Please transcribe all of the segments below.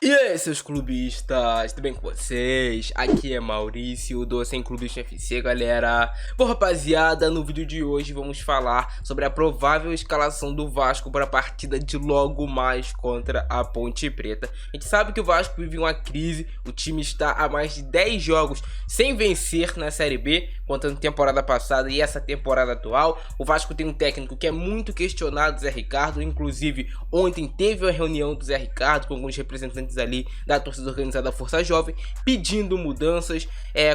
E aí, seus clubistas, tudo bem com vocês? Aqui é Maurício do Sem Clubista FC, galera. Bom, rapaziada, no vídeo de hoje vamos falar sobre a provável escalação do Vasco para a partida de logo mais contra a Ponte Preta. A gente sabe que o Vasco vive uma crise, o time está há mais de 10 jogos sem vencer na Série B, contando temporada passada e essa temporada atual. O Vasco tem um técnico que é muito questionado, Zé Ricardo. Inclusive, ontem teve uma reunião do Zé Ricardo com alguns representantes ali da torcida organizada Força Jovem, pedindo mudanças,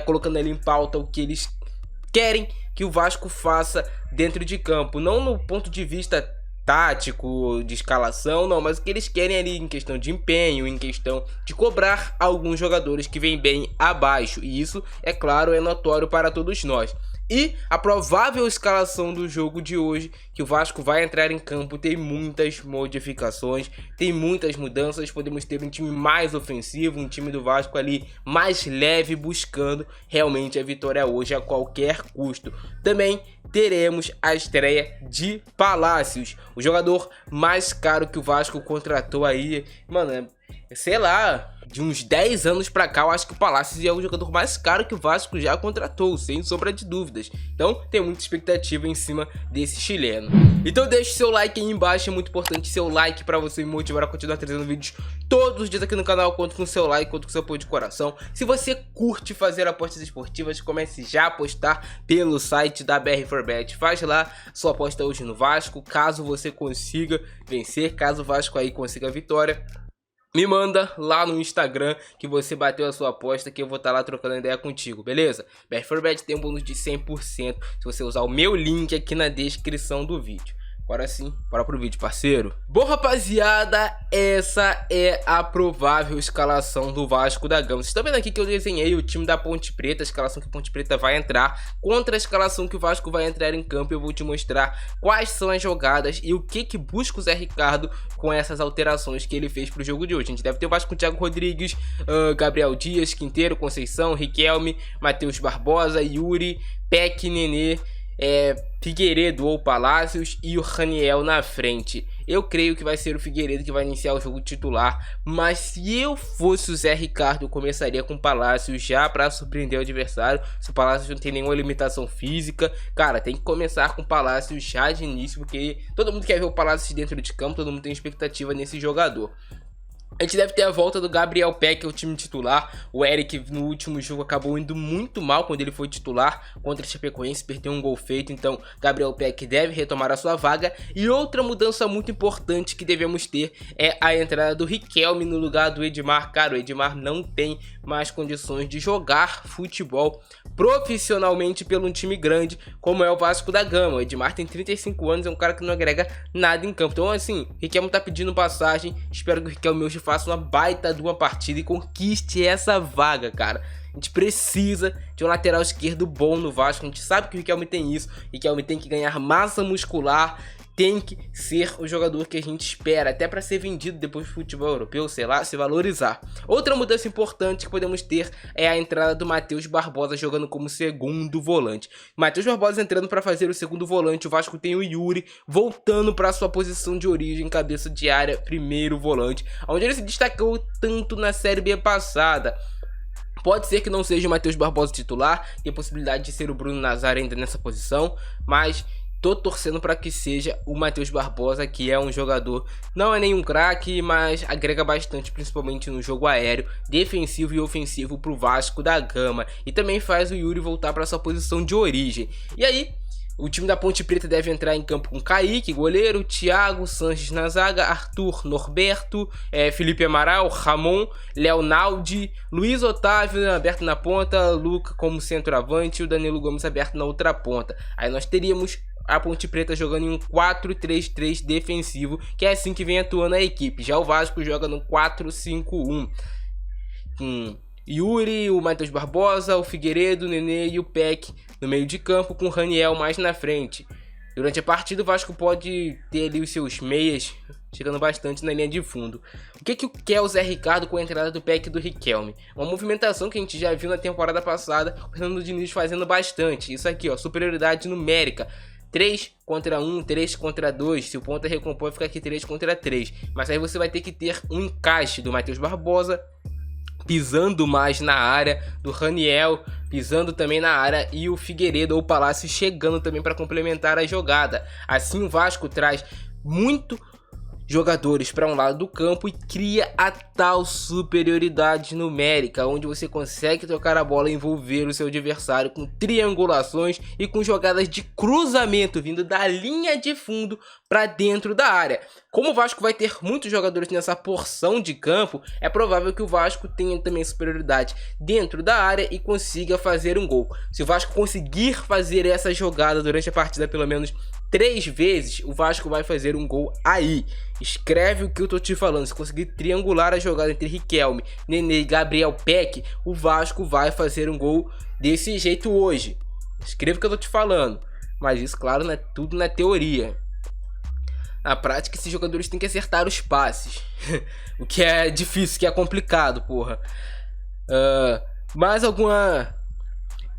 colocando ali em pauta o que eles querem que o Vasco faça dentro de campo, não no ponto de vista tático, de escalação, não, mas o que eles querem ali em questão de empenho, em questão de cobrar alguns jogadores que vêm bem abaixo, e isso, é claro, é notório para todos nós. E a provável escalação do jogo de hoje, que o Vasco vai entrar em campo, tem muitas modificações, tem muitas mudanças. Podemos ter um time mais ofensivo, um time do Vasco ali mais leve, buscando realmente a vitória hoje a qualquer custo. Também teremos a estreia de Palácios, o jogador mais caro que o Vasco contratou aí, mano, sei lá, de uns 10 anos pra cá, eu acho que o Palácios é o jogador mais caro que o Vasco já contratou, sem sombra de dúvidas. Então, tem muita expectativa em cima desse chileno. Então, deixe seu like aí embaixo, é muito importante seu like pra você me motivar a continuar trazendo vídeos todos os dias aqui no canal. Conto com seu like, conto com seu apoio de coração. Se você curte fazer apostas esportivas, comece já a apostar pelo site da BR4Bet. Faz lá sua aposta hoje no Vasco, caso você consiga vencer, caso o Vasco aí consiga a vitória. Me manda lá no Instagram que você bateu a sua aposta, que eu vou estar lá trocando ideia contigo, beleza? BR4Bet tem um bônus de 100% se você usar o meu link aqui na descrição do vídeo. Agora sim, bora pro vídeo, parceiro. Bom, rapaziada, essa é a provável escalação do Vasco da Gama. Vocês estão vendo aqui que eu desenhei o time da Ponte Preta, a escalação que a Ponte Preta vai entrar contra a escalação que o Vasco vai entrar em campo. Eu vou te mostrar quais são as jogadas e o que busca o Zé Ricardo com essas alterações que ele fez pro jogo de hoje. A gente deve ter o Vasco com Thiago Rodrigues, Gabriel Dias, Quinteiro, Conceição, Riquelme, Matheus Barbosa, Yuri, Peck, Nenê, Figueiredo ou Palácios e o Raniel na frente. Eu creio que vai ser o Figueiredo que vai iniciar o jogo titular, mas se eu fosse o Zé Ricardo, eu começaria com o Palácios já para surpreender o adversário. Se o Palácios não tem nenhuma limitação física, cara, tem que começar com o Palácios já de início, porque todo mundo quer ver o Palácios dentro de campo, todo mundo tem expectativa nesse jogador. A gente deve ter a volta do Gabriel Peck, o time titular. O Eric no último jogo acabou indo muito mal quando ele foi titular contra o Chapecoense, perdeu um gol feito, então Gabriel Peck deve retomar a sua vaga. E outra mudança muito importante que devemos ter é a entrada do Riquelme no lugar do Edmar. Cara, o Edmar não tem mais condições de jogar futebol profissionalmente pelo um time grande como é o Vasco da Gama. O Edmar tem 35 anos, é um cara que não agrega nada em campo. Então assim, o Riquelme tá pedindo passagem, espero que o Riquelme hoje faça uma baita de uma partida e conquiste essa vaga, cara. A gente precisa de um lateral esquerdo bom no Vasco. A gente sabe que o Riquelme tem isso. O Riquelme tem que ganhar massa muscular, tem que ser o jogador que a gente espera, até para ser vendido depois do futebol europeu, sei lá, se valorizar. Outra mudança importante que podemos ter é a entrada do Matheus Barbosa jogando como segundo volante. Matheus Barbosa entrando para fazer o segundo volante. O Vasco tem o Yuri voltando para sua posição de origem, cabeça de área, primeiro volante, onde ele se destacou tanto na Série B passada. Pode ser que não seja o Matheus Barbosa titular, tem a possibilidade de ser o Bruno Nazário ainda nessa posição, mas tô torcendo para que seja o Matheus Barbosa, que é um jogador, não é nenhum craque, mas agrega bastante, principalmente no jogo aéreo, defensivo e ofensivo pro Vasco da Gama. E também faz o Yuri voltar para sua posição de origem. E aí, o time da Ponte Preta deve entrar em campo com Kaique, goleiro, Thiago, Sanches na zaga, Arthur, Norberto, Felipe Amaral, Ramon, Leonaldi, Luiz Otávio aberto na ponta, Luca como centroavante e o Danilo Gomes aberto na outra ponta. Aí nós teríamos a Ponte Preta jogando em um 4-3-3 defensivo, que é assim que vem atuando a equipe. Já o Vasco joga no 4-5-1. Yuri, o Matheus Barbosa, o Figueiredo, o Nenê e o Peck no meio de campo, com o Raniel mais na frente. Durante a partida o Vasco pode ter ali os seus meias chegando bastante na linha de fundo. O que quer o Zé Ricardo com a entrada do Peck e do Riquelme? Uma movimentação que a gente já viu na temporada passada, o Fernando Diniz fazendo bastante. Isso aqui, ó, superioridade numérica. 3 contra 1, 3 contra 2. Se o ponta recompõe, fica aqui 3 contra 3. Mas aí você vai ter que ter um encaixe do Matheus Barbosa pisando mais na área, do Raniel pisando também na área e o Figueiredo ou o Palácio chegando também para complementar a jogada. Assim o Vasco traz muito jogadores para um lado do campo e cria a tal superioridade numérica, onde você consegue tocar a bola e envolver o seu adversário com triangulações e com jogadas de cruzamento vindo da linha de fundo para dentro da área. Como o Vasco vai ter muitos jogadores nessa porção de campo, é provável que o Vasco tenha também superioridade dentro da área e consiga fazer um gol. Se o Vasco conseguir fazer essa jogada durante a partida pelo menos 3 vezes, o Vasco vai fazer um gol aí. Escreve o que eu tô te falando. Se conseguir triangular a jogada entre Riquelme, Nenê e Gabriel Peck, o Vasco vai fazer um gol desse jeito hoje. Escreva o que eu tô te falando. Mas isso, claro, não é tudo na teoria. Na prática, esses jogadores têm que acertar os passes. O que é difícil, que é complicado, porra. Mais alguma...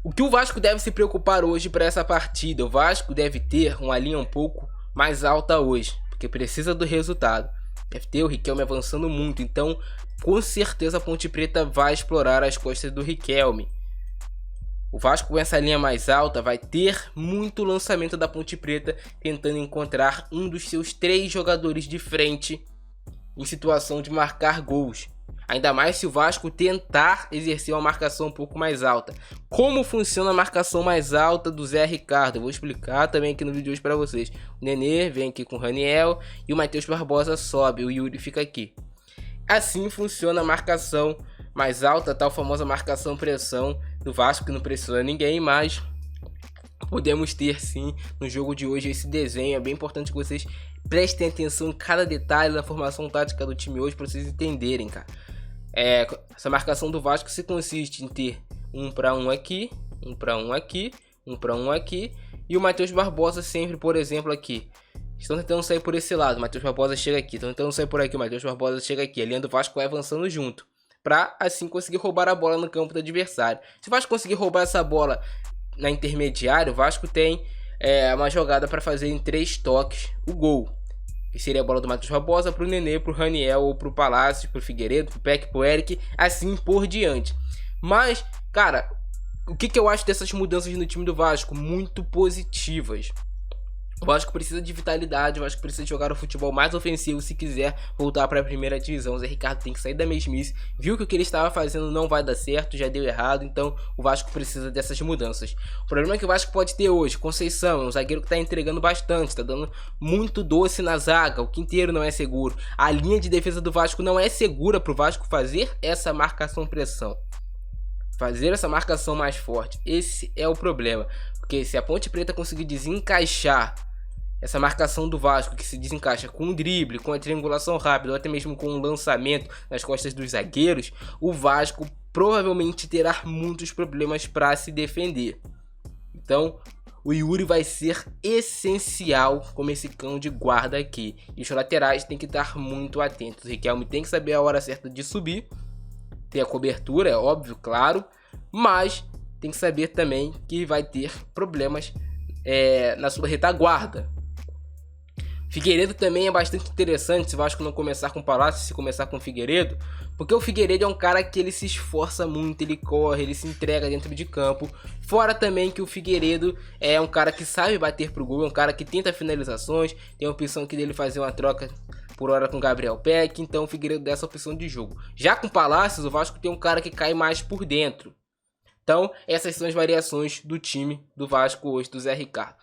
O que o Vasco deve se preocupar hoje para essa partida? O Vasco deve ter uma linha um pouco mais alta hoje, porque precisa do resultado. Deve ter o Riquelme avançando muito, então com certeza a Ponte Preta vai explorar as costas do Riquelme. O Vasco com essa linha mais alta vai ter muito lançamento da Ponte Preta, tentando encontrar um dos seus 3 jogadores de frente em situação de marcar gols. Ainda mais se o Vasco tentar exercer uma marcação um pouco mais alta. Como funciona a marcação mais alta do Zé Ricardo? Eu vou explicar também aqui no vídeo de hoje para vocês. O Nenê vem aqui com o Raniel e o Matheus Barbosa sobe, o Yuri fica aqui. Assim funciona a marcação mais alta, a tal famosa marcação pressão do Vasco, que não pressiona ninguém, mas podemos ter sim no jogo de hoje esse desenho. É bem importante que vocês prestem atenção em cada detalhe da formação tática do time hoje para vocês entenderem, cara. Essa marcação do Vasco se consiste em ter 1 para 1 aqui, 1 para 1 aqui, 1 para 1 aqui, e o Matheus Barbosa sempre, por exemplo, aqui. Estão tentando sair por esse lado, o Matheus Barbosa chega aqui, estão tentando sair por aqui, o Matheus Barbosa chega aqui. A linha do Vasco vai avançando junto, para assim conseguir roubar a bola no campo do adversário. Se o Vasco conseguir roubar essa bola na intermediária, o Vasco tem uma jogada para fazer em 3 toques o gol. Que seria a bola do Matheus Barbosa pro Nenê, pro Raniel ou pro Palácio, pro Figueiredo, pro Peck, pro Eric, assim por diante. Mas, cara, o que eu acho dessas mudanças no time do Vasco? Muito positivas. O Vasco precisa de vitalidade, o Vasco precisa jogar o futebol mais ofensivo se quiser voltar para a primeira divisão. O Zé Ricardo tem que sair da mesmice, viu que o que ele estava fazendo não vai dar certo, já deu errado, então o Vasco precisa dessas mudanças. O problema que o Vasco pode ter hoje, Conceição, é um zagueiro que está entregando bastante, está dando muito doce na zaga, o Quinteiro não é seguro. A linha de defesa do Vasco não é segura para o Vasco fazer essa marcação-pressão. Fazer essa marcação mais forte, esse é o problema. Porque se a Ponte Preta conseguir desencaixar essa marcação do Vasco, que se desencaixa com um drible, com a triangulação rápida, ou até mesmo com um lançamento nas costas dos zagueiros, o Vasco provavelmente terá muitos problemas para se defender. Então, o Yuri vai ser essencial como esse cão de guarda aqui. E os laterais têm que estar muito atentos. O Riquelme tem que saber a hora certa de subir, ter a cobertura, é óbvio, claro, mas tem que saber também que vai ter problemas na sua retaguarda. Figueiredo também é bastante interessante se o Vasco não começar com o Palácio, se começar com o Figueiredo, porque o Figueiredo é um cara que ele se esforça muito, ele corre, ele se entrega dentro de campo. Fora também que o Figueiredo é um cara que sabe bater pro gol, é um cara que tenta finalizações, tem a opção aqui dele fazer uma troca por hora com o Gabriel Peck, então o Figueiredo dá essa opção de jogo. Já com o Palácios, o Vasco tem um cara que cai mais por dentro. Então, essas são as variações do time do Vasco hoje, do Zé Ricardo.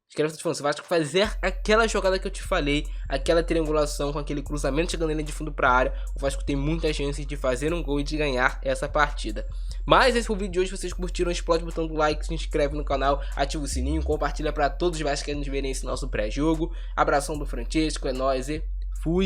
Escreve se o Vasco fazer aquela jogada que eu te falei, aquela triangulação com aquele cruzamento chegando ali de fundo para a área, o Vasco tem muitas chances de fazer um gol e de ganhar essa partida. Mas esse foi o vídeo de hoje. Se vocês curtiram, explode o botão do like, se inscreve no canal, ativa o sininho, compartilha para todos os vascaínos verem esse nosso pré-jogo. Abração do Francesco, é nóis e fui!